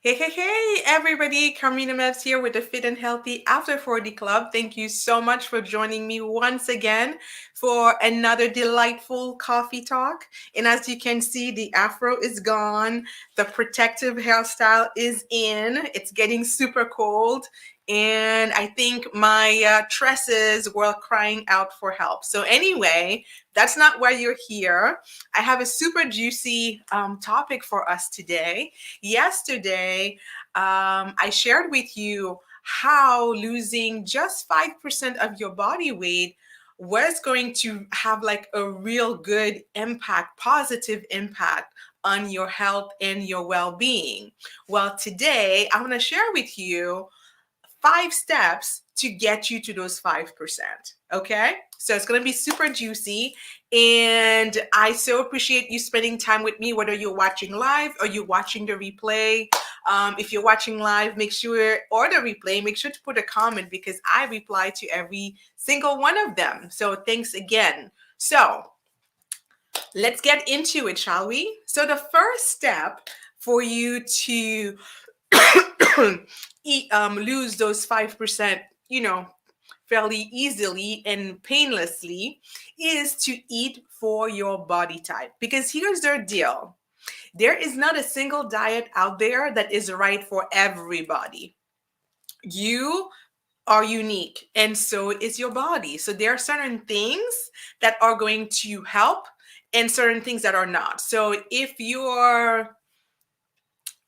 Hey, everybody. Carmina Mevs here with the Fit and Healthy After 40 Club. Thank you so much for joining me once again for another delightful coffee talk. And as you can see, the afro is gone. The protective hairstyle is in. It's getting super cold. And I think my tresses were crying out for help. So, anyway, that's not why you're here. I have a super juicy topic for us today. Yesterday, I shared with you how losing just 5% of your body weight was going to have like a real good impact, positive impact on your health and your well being. Well, today I want to share with you 5 steps to get you to those 5%. Okay. So it's going to be super juicy. And I so appreciate you spending time with me, whether you're watching live or you're watching the replay. If you're watching live, make sure, or the replay, make sure to put a comment because I reply to every single one of them. So thanks again. So let's get into it, shall we? So the first step for you to lose those 5%, fairly easily and painlessly is to eat for your body type. Because here's their deal. There is not a single diet out there that is right for everybody. You are unique and so is your body. So there are certain things that are going to help and certain things that are not. So if you're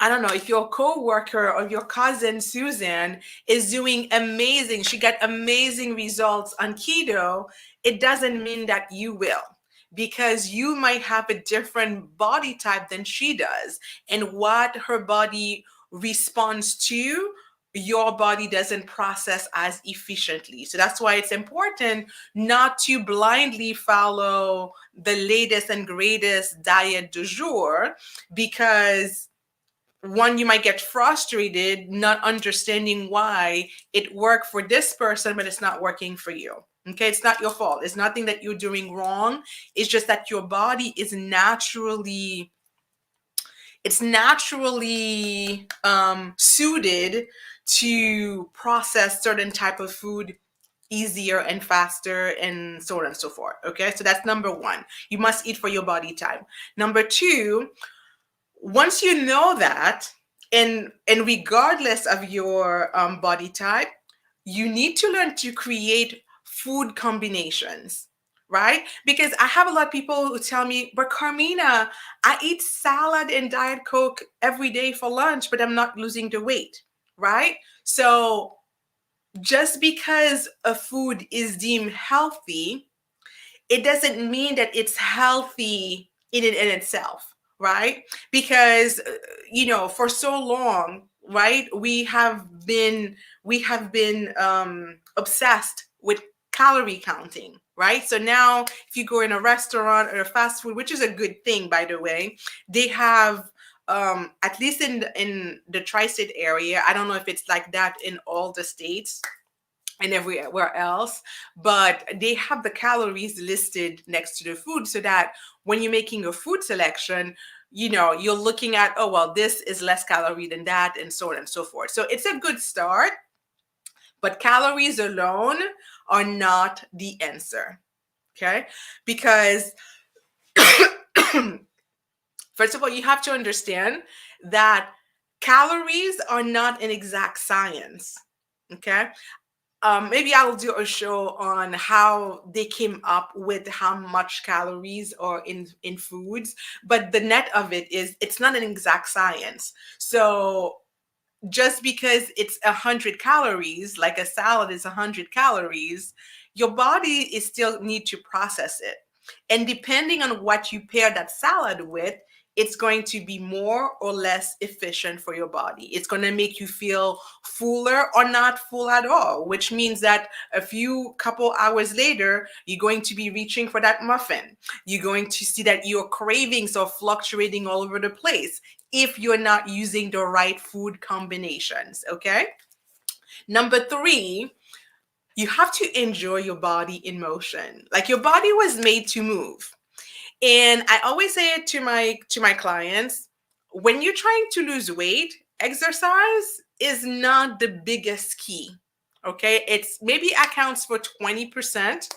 I don't know, if your coworker or your cousin Susan is doing amazing, she got amazing results on keto, it doesn't mean that you will because you might have a different body type than she does. And what her body responds to, your body doesn't process as efficiently. So that's why it's important not to blindly follow the latest and greatest diet du jour because one, you might get frustrated not understanding why it worked for this person but it's not working for you. Okay, it's not your fault. It's nothing that you're doing wrong. It's just that your body is naturally suited to process certain type of food easier and faster and so on and so forth. Okay, so that's number one. You must eat for your body type. Number two, once you know that, and regardless of your body type, you need to learn to create food combinations, right? Because I have a lot of people who tell me, but Carmina, I eat salad and Diet Coke every day for lunch, but I'm not losing the weight, right? So just because a food is deemed healthy, it doesn't mean that it's healthy in it in itself, right? Because for so long, right, we have been obsessed with calorie counting, right? So now if you go in a restaurant or a fast food, which is a good thing by the way, they have at least in the tri-state area, I don't know if it's like that in all the states and everywhere else, but they have the calories listed next to the food so that when you're making a food selection, you're looking at, oh, well, this is less calorie than that, and so on and so forth. So it's a good start, but calories alone are not the answer. Okay. Because first of all, you have to understand that calories are not an exact science. Okay. Maybe I'll do a show on how they came up with how much calories are in foods, but the net of it is it's not an exact science. So just because it's 100 calories, like a salad is 100 calories, your body is still need to process it. And depending on what you pair that salad with, it's going to be more or less efficient for your body. It's going to make you feel fuller or not full at all, which means that a few couple hours later, you're going to be reaching for that muffin. You're going to see that your cravings are fluctuating all over the place if you're not using the right food combinations. Okay. Number three, you have to enjoy your body in motion. Like your body was made to move. And I always say it to my clients, when you're trying to lose weight, Exercise is not the biggest key. Okay, it's maybe accounts for 20%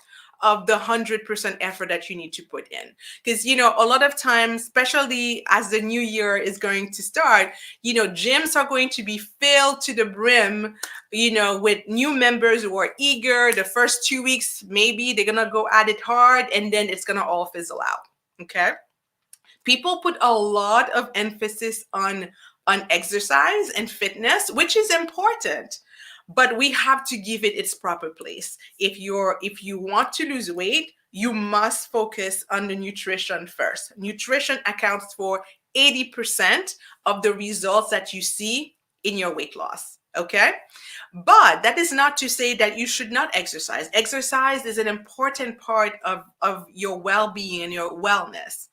of the 100% effort that you need to put in. Because, a lot of times, especially as the new year is going to start, gyms are going to be filled to the brim, with new members who are eager. The first 2 weeks, maybe they're going to go at it hard, and then it's going to all fizzle out. Okay. People put a lot of emphasis on exercise and fitness, which is important, but we have to give it its proper place. If you want to lose weight, you must focus on the nutrition first. Nutrition accounts for 80% of the results that you see in your weight loss. Okay. But that is not to say that you should not exercise. Exercise is an important part of your well-being and your wellness.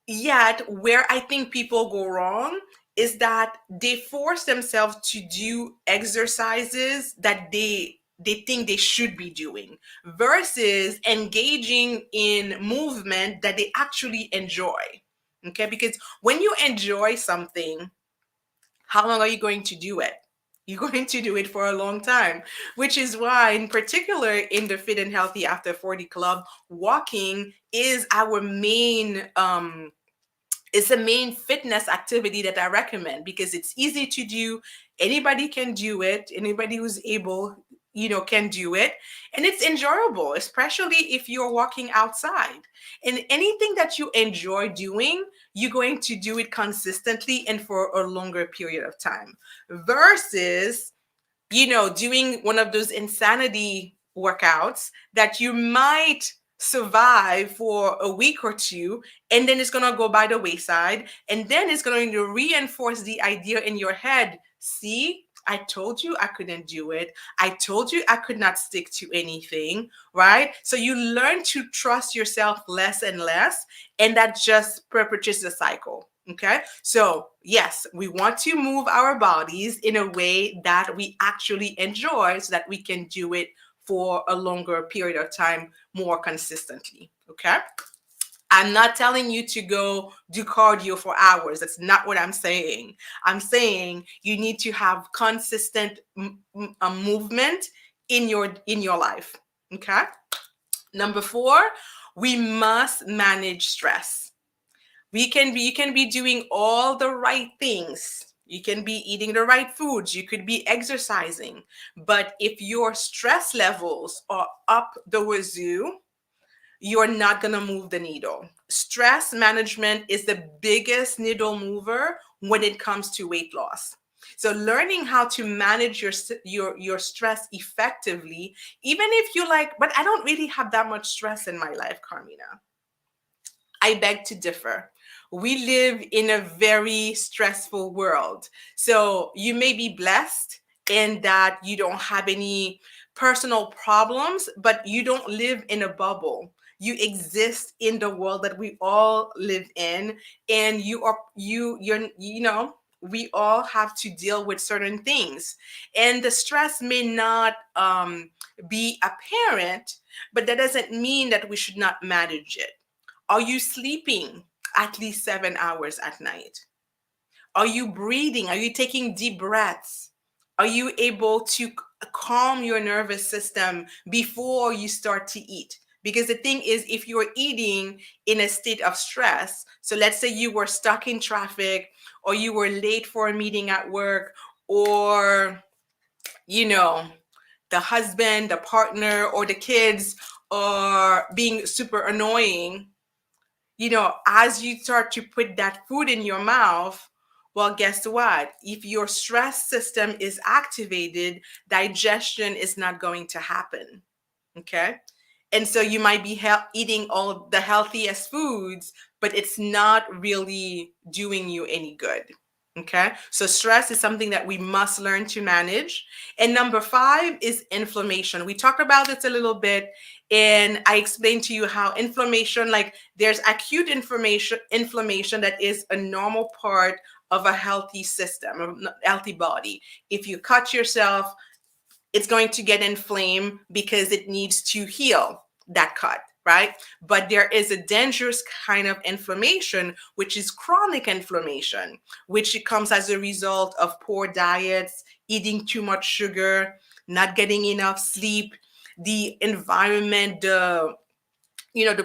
Yet, where I think people go wrong is that they force themselves to do exercises that they think they should be doing versus engaging in movement that they actually enjoy. Okay? Because when you enjoy something, how long are you going to do it? You're going to do it for a long time, which is why, in particular, in the Fit and Healthy After 40 Club, walking is our main it's the main fitness activity that I recommend because it's easy to do. Anybody can do it. Anybody who's able, can do it. And it's enjoyable, especially if you're walking outside. And anything that you enjoy doing, you're going to do it consistently and for a longer period of time versus doing one of those insanity workouts that you might survive for a week or two, and then it's going to go by the wayside. And then it's going to reinforce the idea in your head. See, I told you I couldn't do it. I told you I could not stick to anything, right? So you learn to trust yourself less and less, and that just perpetuates the cycle. Okay. So, yes, we want to move our bodies in a way that we actually enjoy so that we can do it for a longer period of time more consistently. Okay. I'm not telling you to go do cardio for hours. That's not what I'm saying. I'm saying you need to have consistent movement in your life. Okay. Number 4, we must manage stress. You can be doing all the right things. You can be eating the right foods. You could be exercising. But if your stress levels are up the wazoo, you're not going to move the needle. Stress management is the biggest needle mover when it comes to weight loss. So learning how to manage your stress effectively, even if you're like, but I don't really have that much stress in my life, Carmina. I beg to differ. We live in a very stressful world. So you may be blessed in that you don't have any personal problems, but you don't live in a bubble. You exist in the world that we all live in, and we all have to deal with certain things. And the stress may not be apparent, but that doesn't mean that we should not manage it. Are you sleeping at least 7 hours at night? Are you breathing? Are you taking deep breaths? Are you able to calm your nervous system before you start to eat? Because the thing is, if you're eating in a state of stress, so let's say you were stuck in traffic, or you were late for a meeting at work, or, you know, the husband, the partner, or the kids are being super annoying, as you start to put that food in your mouth, well, guess what? If your stress system is activated, digestion is not going to happen. Okay. And so you might be eating all the healthiest foods, but it's not really doing you any good. Okay. So stress is something that we must learn to manage. And number 5 is inflammation. We talked about this a little bit, and I explained to you how inflammation, like there's acute inflammation that is a normal part of a healthy system, a healthy body. If you cut yourself, it's going to get inflamed because it needs to heal that cut, right? But there is a dangerous kind of inflammation, which is chronic inflammation, which comes as a result of poor diets, eating too much sugar, not getting enough sleep, the environment, the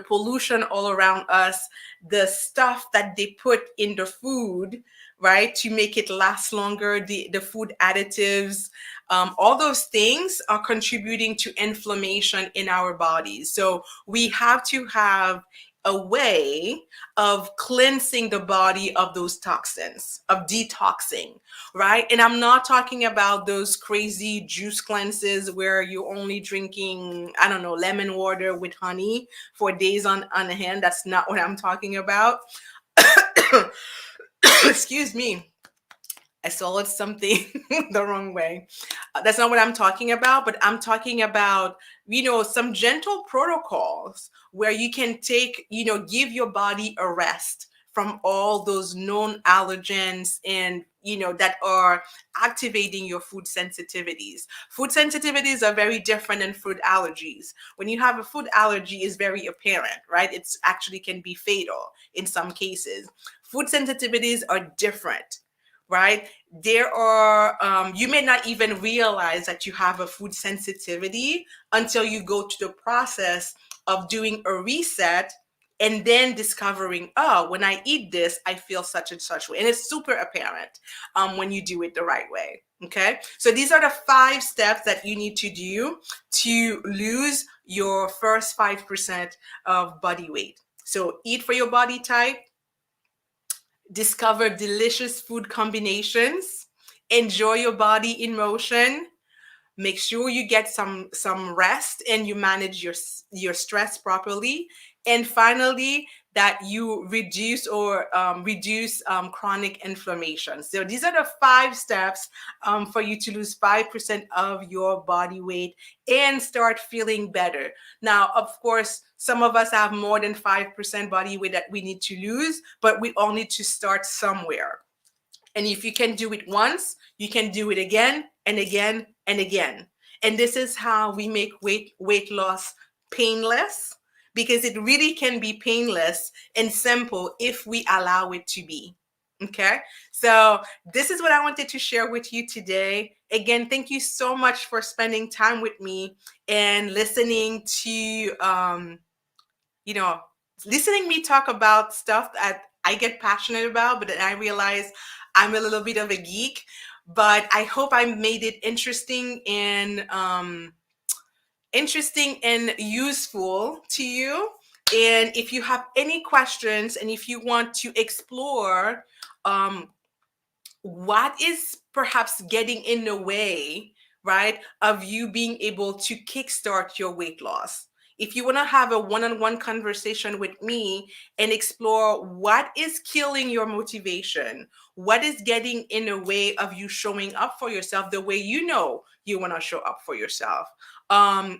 pollution all around us, the stuff that they put in the food, right, to make it last longer, the food additives, all those things are contributing to inflammation in our bodies. So we have to have a way of cleansing the body of those toxins, of detoxing, right? And I'm not talking about those crazy juice cleanses where you're only drinking, I don't know, lemon water with honey for days on hand. That's not what I'm talking about. Excuse me. I swallowed something the wrong way. That's not what I'm talking about, but I'm talking about, some gentle protocols where you can take, give your body a rest from all those known allergens and, that are activating your food sensitivities. Food sensitivities are very different than food allergies. When you have a food allergy, is very apparent, right? It's actually can be fatal in some cases. Food sensitivities are different, right? There are, you may not even realize that you have a food sensitivity until you go to the process of doing a reset and then discovering, oh, when I eat this, I feel such and such way. And it's super apparent when you do it the right way. Okay. So these are the 5 steps that you need to do to lose your first 5% of body weight. So eat for your body type, discover delicious food combinations, enjoy your body in motion, make sure you get some rest and you manage your stress properly, and finally that you reduce chronic inflammation. So these are the 5 steps for you to lose 5% of your body weight and start feeling better. Now, of course, some of us have more than 5% body weight that we need to lose, but we all need to start somewhere. And if you can do it once, you can do it again and again and again. And this is how we make weight loss painless, because it really can be painless and simple if we allow it to be. Okay. So this is what I wanted to share with you today. Again, thank you so much for spending time with me and listening to you know, listening me talk about stuff that I get passionate about, but then I realize I'm a little bit of a geek. But I hope I made it interesting and useful to you. And if you have any questions and if you want to explore um, what is perhaps getting in the way, right, of you being able to kickstart your weight loss. If you want to have a one-on-one conversation with me and explore what is killing your motivation, what is getting in the way of you showing up for yourself the way you want to show up for yourself.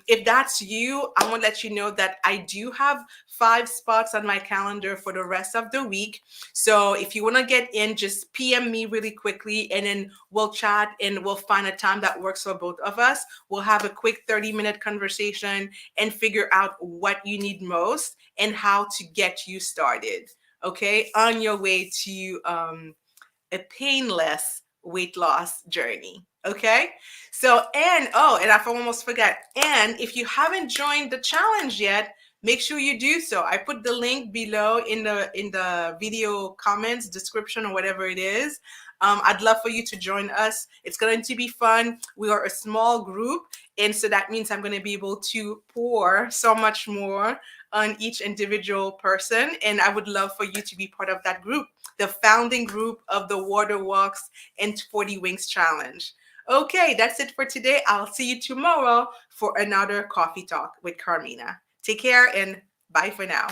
If that's you, I want to let you know that I do have 5 spots on my calendar for the rest of the week. So if you want to get in, just PM me really quickly and then we'll chat and we'll find a time that works for both of us. We'll have a quick 30-minute conversation and figure out what you need most and how to get you started, okay, on your way to a painless weight loss journey. Okay. So, and I almost forgot. And if you haven't joined the challenge yet, make sure you do so. I put the link below in the video comments, description, or whatever it is. I'd love for you to join us. It's going to be fun. We are a small group, and so that means I'm going to be able to pour so much more on each individual person. And I would love for you to be part of that group, the founding group of the Water Walks and 40 Wings Challenge. Okay, that's it for today. I'll see you tomorrow for another coffee talk with Carmina. Take care and bye for now.